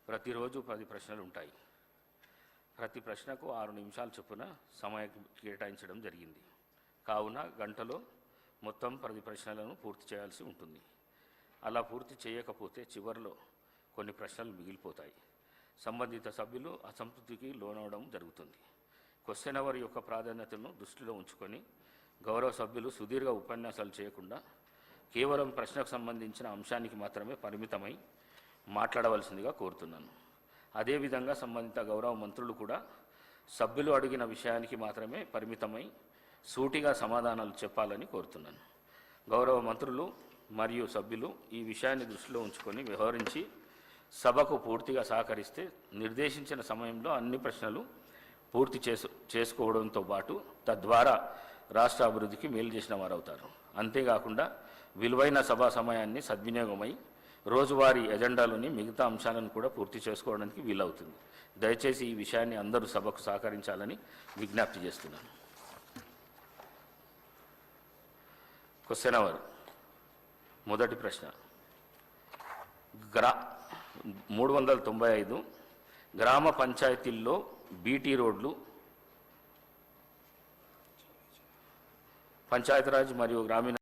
ప్రతిరోజు 10 ప్రశ్నలు ఉంటాయి. ప్రతి ప్రశ్నకు 6 నిమిషాలు చొప్పున సమయం కేటాయించడం జరిగింది. కావున గంటలో మొత్తం 10 ప్రశ్నలను పూర్తి చేయాల్సి ఉంటుంది. అలా పూర్తి చేయకపోతే చివరిలో కొన్ని ప్రశ్నలు మిగిలిపోతాయి. సంబంధిత సభ్యులు అసంతృప్తికి లోనవడం జరుగుతుంది. క్వశ్చన్ అవర్ యొక్క ప్రాధాన్యతను దృష్టిలో ఉంచుకొని గౌరవ సభ్యులు సుదీర్ఘ ఉపన్యాసాలు చేయకుండా కేవలం ప్రశ్నకు సంబంధించిన అంశానికి మాత్రమే పరిమితమై మాట్లాడవలసిందిగా కోరుతున్నాను. అదేవిధంగా సంబంధిత గౌరవ మంత్రులు కూడా సభ్యులు అడిగిన విషయానికి మాత్రమే పరిమితమై సూటిగా సమాధానాలు చెప్పాలని కోరుతున్నాను. గౌరవ మంత్రులు మరియు సభ్యులు ఈ విషయాన్ని దృష్టిలో ఉంచుకొని వ్యవహరించి సభకు పూర్తిగా సహకరిస్తే నిర్దేశించిన సమయంలో అన్ని ప్రశ్నలు పూర్తి చేసుకోవడంతో పాటు తద్వారా రాష్ట్ర అభివృద్ధికి మేలు చేసిన వారు అవుతారు. అంతేకాకుండా విలువైన సభా సమయాన్ని సద్వినియోగమై రోజువారీ ఎజెండాలోని మిగతా అంశాలను కూడా పూర్తి చేసుకోవడానికి వీలవుతుంది. దయచేసి ఈ విషయాన్ని అందరూ సభకు సహకరించాలని విజ్ఞప్తి చేస్తున్నాను. Question hour. మొదటి ప్రశ్న 395 గ్రామ పంచాయతీల్లో బీటీ రోడ్లు పంచాయతీరాజ్ మరియు గ్రామీణ